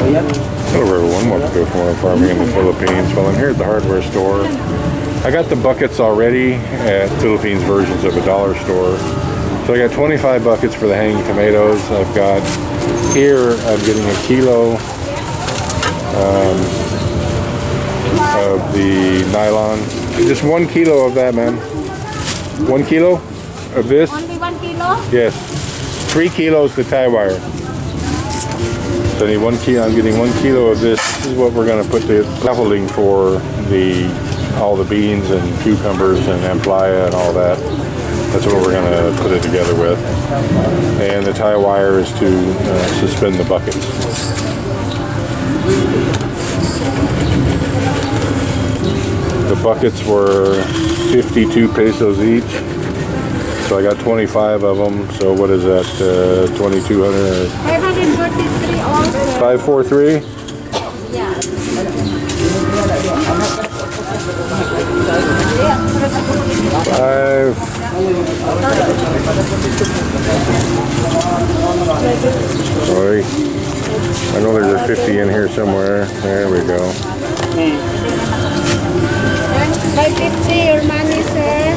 Hello everyone, welcome to Farm Farming in the Philippines. Well, I'm here at the hardware store. I got the buckets already at Philippines versions of a dollar store. So I got 25 buckets for the hanging tomatoes. I've got here, I'm getting a kilo of the nylon. Just 1 kilo of that, man. 1 kilo of this? Only 1 kilo? Yes. 3 kilos the tie wire. So I need 1 kilo. I'm getting 1 kilo of this. This is what we're going to put the scaffolding for all the beans and cucumbers and amplia and all that. That's what we're going to put it together with. And the tie wire is to suspend the buckets. The buckets were 52 pesos each. So I got 25 of them. So what is that? 2,200. 543 also. 543. Yeah. Sorry. I know there's a 50 in here somewhere. There we go. 550 your money, sir.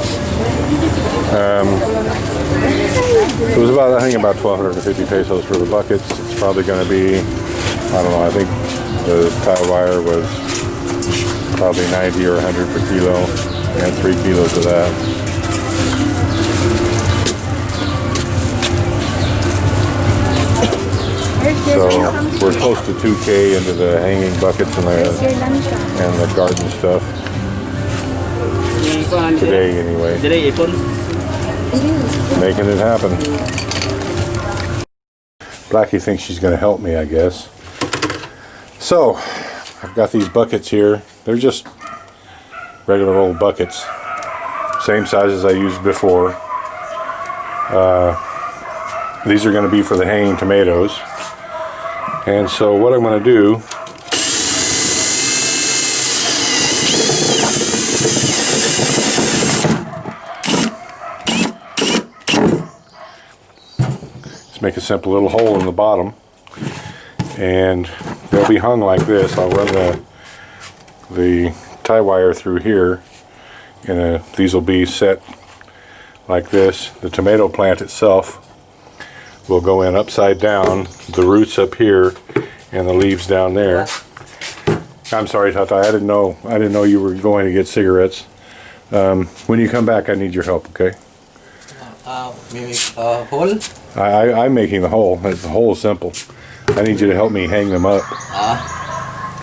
It was about, I think about 1,250 pesos for the buckets. It's probably going to be, I don't know, I think the tie wire was probably 90 or 100 per kilo, and 3 kilos of that. So we're close to 2K into the hanging buckets and the garden stuff. Today anyway. Making it happen. Blackie thinks she's going to help me, I guess. So, I've got these buckets here. They're just regular old buckets. Same size as I used before. These are going to be for the hanging tomatoes. And so what I'm going to do make a simple little hole in the bottom, and they'll be hung like this. I'll run the tie wire through here, and these will be set like this. The tomato plant itself will go in upside down, the roots up here and the leaves down there. I'm sorry, Tata, I didn't know you were going to get cigarettes. When you come back, I need your help, okay? Hole? I'm making the hole. The hole is simple. I need you to help me hang them up.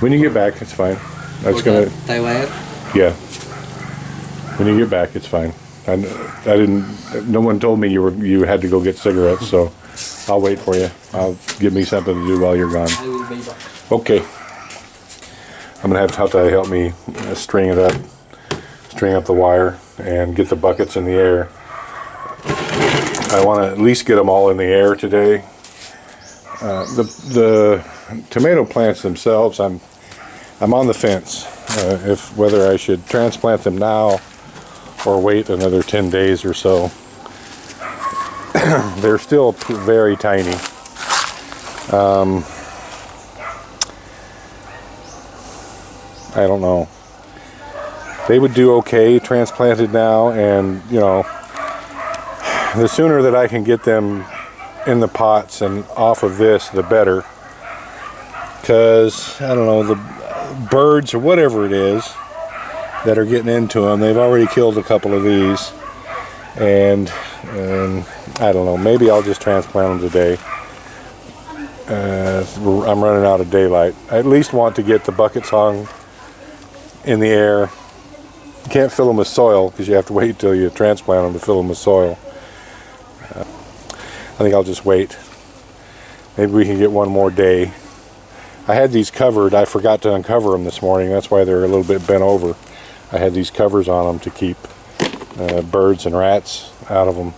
When you get back, it's fine. That's gonna. Tie wire? Yeah. When you get back, it's fine. I didn't. No one told me you had to go get cigarettes, so I'll wait for you. Give me something to do while you're gone. I will be back. Okay. I'm gonna have Tata help me string it up, string up the wire, and get the buckets in the air. I want to at least get them all in the air today. The tomato plants themselves, I'm on the fence if whether I should transplant them now or wait another 10 days or so. They're still very tiny. I don't know. They would do okay transplanted now, and you know, the sooner that I can get them in the pots and off of this, the better. Because, I don't know, the birds or whatever it is that are getting into them, they've already killed a couple of these. And I don't know, maybe I'll just transplant them today. I'm running out of daylight. I at least want to get the buckets hung in the air. You can't fill them with soil because you have to wait till you transplant them to fill them with soil. I think I'll just wait. Maybe we can get one more day. I had these covered. I forgot to uncover them this morning. That's why they're a little bit bent over. I had these covers on them to keep birds and rats out of them.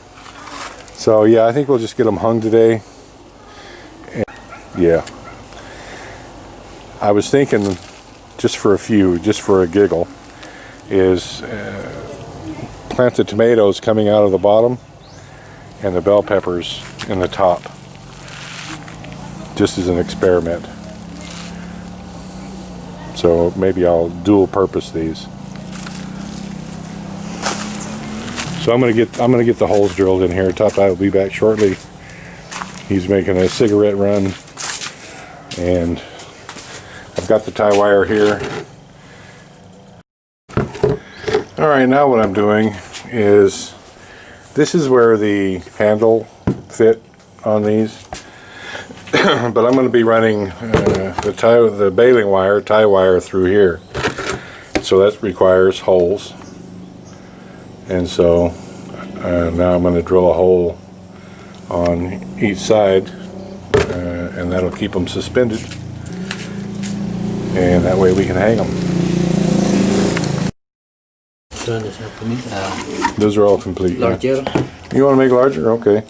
So yeah, I think we'll just get them hung today. And, yeah. I was thinking, just for a giggle, is plant the tomatoes coming out of the bottom and the bell peppers in the top, just as an experiment. So maybe I'll dual purpose these. So I'm gonna get the holes drilled in here. Top Eye will be back shortly. He's making a cigarette run, and I've got the tie wire here. All right, now what I'm doing is, this is where the handle fit on these, but I'm going to be running the baling wire, tie wire through here. So that requires holes, and so now I'm going to drill a hole on each side, and that'll keep them suspended, and that way we can hang them. Those are all complete. Larger. Yeah. You want to make larger? Okay.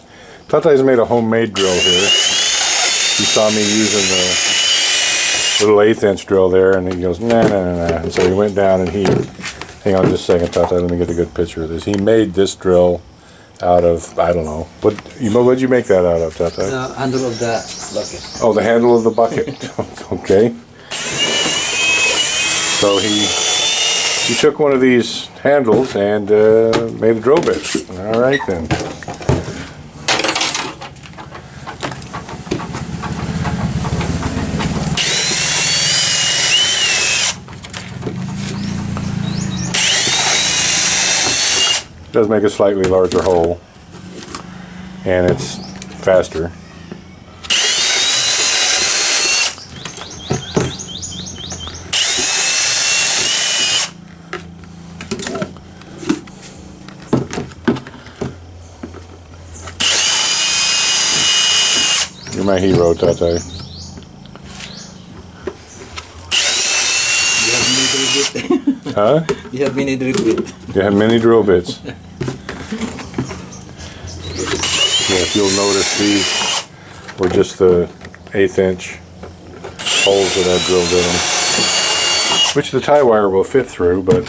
Tatay's made a homemade drill here. He saw me using the little 1/8 inch drill there, and he goes, nah. And so he went down and hang on just a second, Tatay, let me get a good picture of this. He made this drill out of, I don't know. What'd you make that out of, Tatay? The handle of the bucket. Oh, the handle of the bucket. Okay. So he took one of these handles and made a drill bit. All right then. Does make a slightly larger hole, and it's faster. You're my hero, Tatay. Huh? You have many drill bit. You have many drill bits. Yeah, if you'll notice, these were just the 1/8 inch holes that I drilled in them, which the tie wire will fit through, but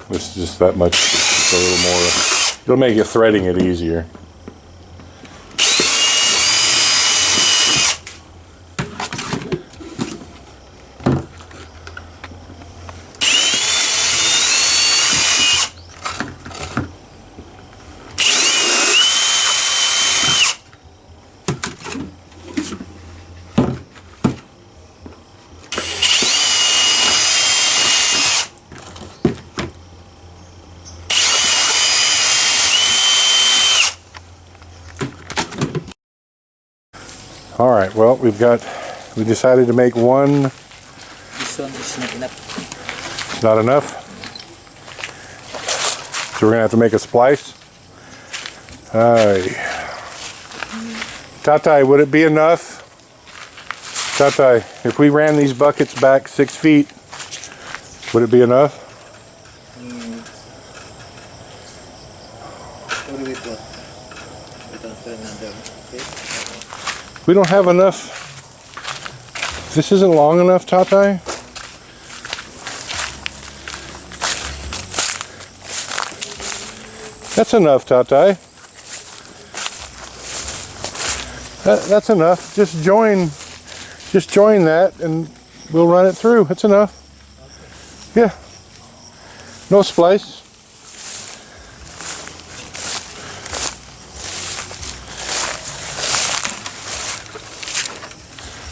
this is just that much, just a little more. It'll make it threading it easier. All right, well, we decided to make one. This one is not enough. It's not enough. So we're gonna have to make a splice. Tatay, would it be enough? Tatay, if we ran these buckets back 6 feet, would it be enough? We don't have enough. This isn't long enough, Tatay? That's enough, Tatay. That's enough. Just join that and we'll run it through. That's enough. Yeah. No splice.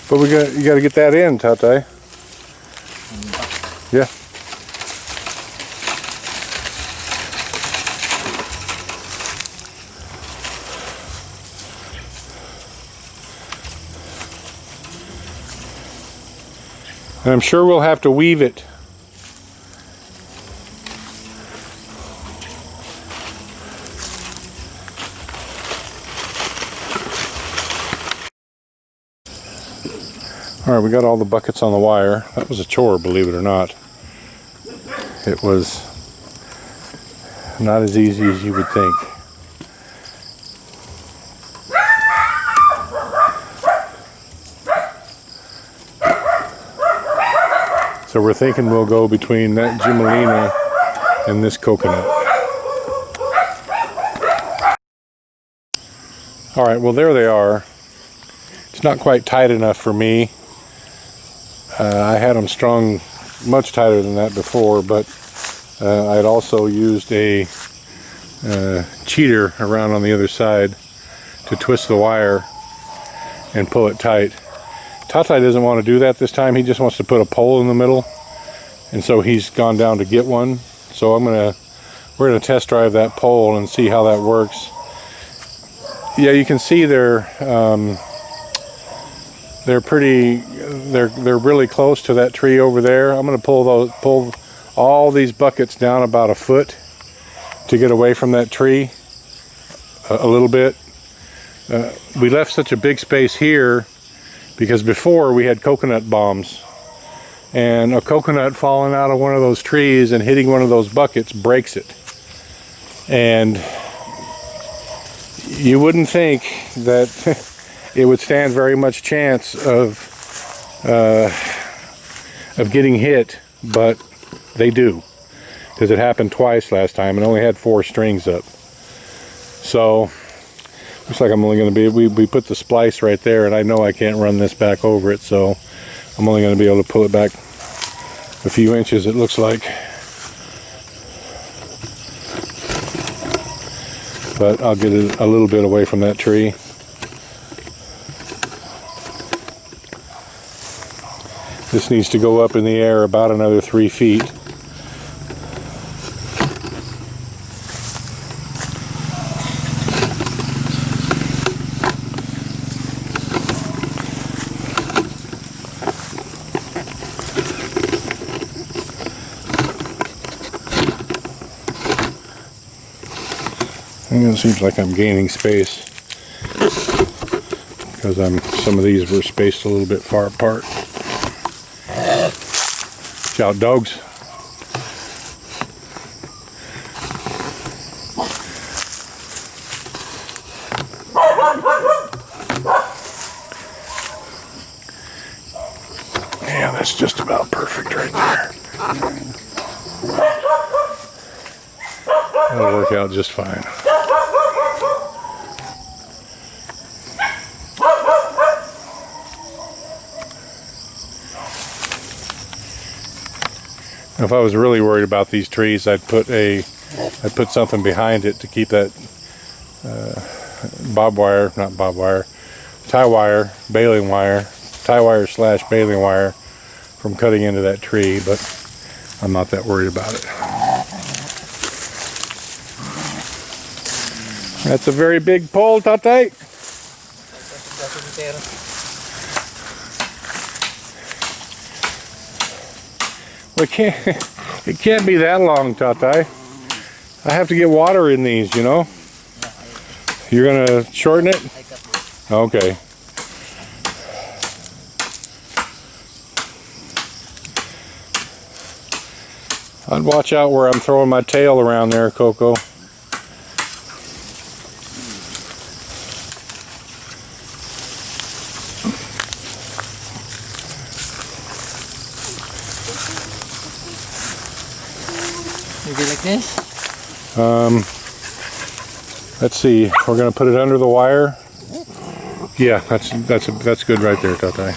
But you got to get that in, Tatay. Yeah. And I'm sure we'll have to weave it. All right, we got all the buckets on the wire. That was a chore, believe it or not. It was not as easy as you would think. So we're thinking we'll go between that Gimelina and this coconut. All right, well there they are. It's not quite tight enough for me. I had them strung much tighter than that before, but I'd also used a cheater around on the other side to twist the wire and pull it tight. Tatai doesn't want to do that this time. He just wants to put a pole in the middle, and so he's gone down to get one. So we're gonna test drive that pole and see how that works. Yeah, you can see they're really close to that tree over there. I'm gonna pull all these buckets down about a foot to get away from that tree a little bit. We left such a big space here because before we had coconut bombs, and a coconut falling out of one of those trees and hitting one of those buckets breaks it. And you wouldn't think that it would stand very much chance of getting hit, but they do, because it happened twice last time and only had 4 strings up. So looks like I'm only going to be, we put the splice right there, and I know I can't run this back over it, so I'm only going to be able to pull it back a few inches, it looks like. But I'll get it a little bit away from that tree. This needs to go up in the air about another 3 feet. It seems like I'm gaining space because some of these were spaced a little bit far apart. Watch out, dogs. Yeah, that's just about perfect right there. That'll work out just fine. If I was really worried about these trees, I'd put something behind it to keep that tie wire, baling wire, tie wire / baling wire from cutting into that tree, but I'm not that worried about it. That's a very big pole, Tatay. Well, it can't be that long, Tatay. I have to get water in these, you know. You're gonna shorten it? Okay. I'd watch out where I'm throwing my tail around there, Coco. Maybe like this? Let's see. We're gonna put it under the wire. Yeah, that's good right there, Tatay.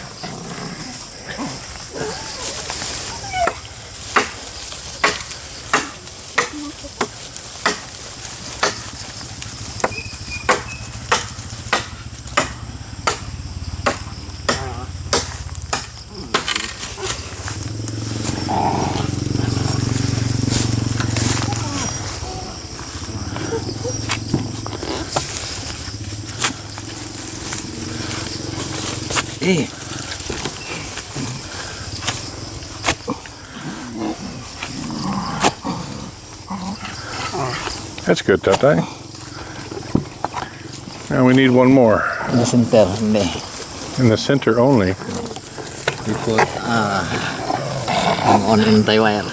Hey. That's good, Tatay. Now we need one more. In the center, hindi. In the center only. We put on in tie wire.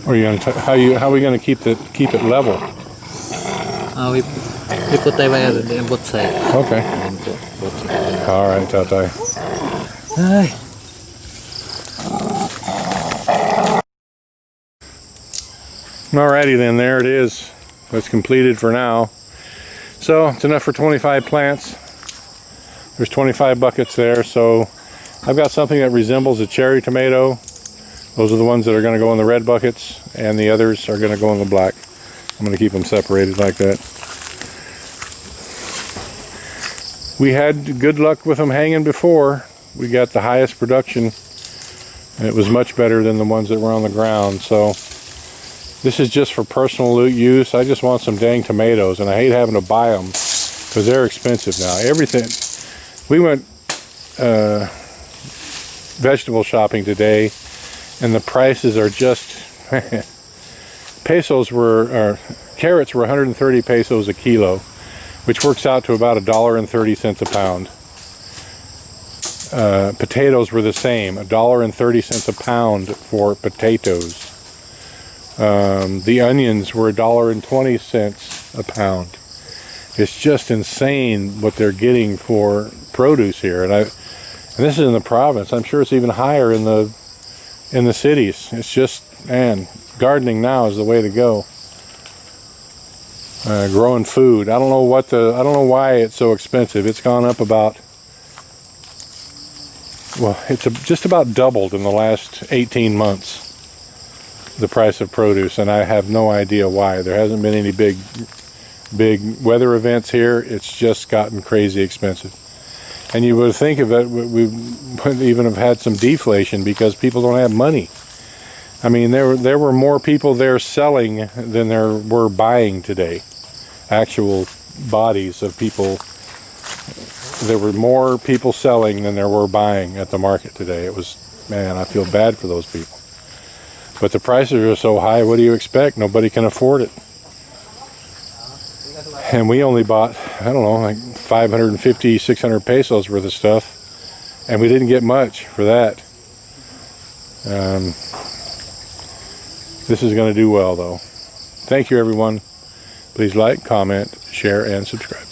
Or you gonna how are we gonna keep it level? We put tie wire on both sides. Okay. All right, Tatay. Ay. Alrighty then, there it is. It's completed for now. So it's enough for 25 plants. There's 25 buckets there, so I've got something that resembles a cherry tomato. Those are the ones that are going to go in the red buckets, and the others are going to go in the black. I'm going to keep them separated like that. We had good luck with them hanging before. We got the highest production, and it was much better than the ones that were on the ground. So this is just for personal use. I just want some dang tomatoes, and I hate having to buy them because they're expensive now. Everything. We went vegetable shopping today, and the prices are just carrots were 130 pesos a kilo, which works out to about $1.30 a pound. Potatoes were the same, $1.30 a pound for potatoes. The onions were $1.20 a pound. It's just insane what they're getting for produce here, and this is in the province. I'm sure it's even higher in the cities. It's just, man, gardening now is the way to go. Growing food. I don't know why it's so expensive. It's gone up about, well, it's just about doubled in the last 18 months, the price of produce, and I have no idea why. There hasn't been any big weather events here. It's just gotten crazy expensive. And you would think of it, we would even have had some deflation because people don't have money. I mean, there were more people there selling than there were buying today. Actual bodies of people. There were more people selling than there were buying at the market today. It was, man, I feel bad for those people. But the prices are so high, what do you expect? Nobody can afford it. And we only bought, I don't know, like 550, 600 pesos worth of stuff. And we didn't get much for that. This is going to do well, though. Thank you, everyone. Please like, comment, share, and subscribe.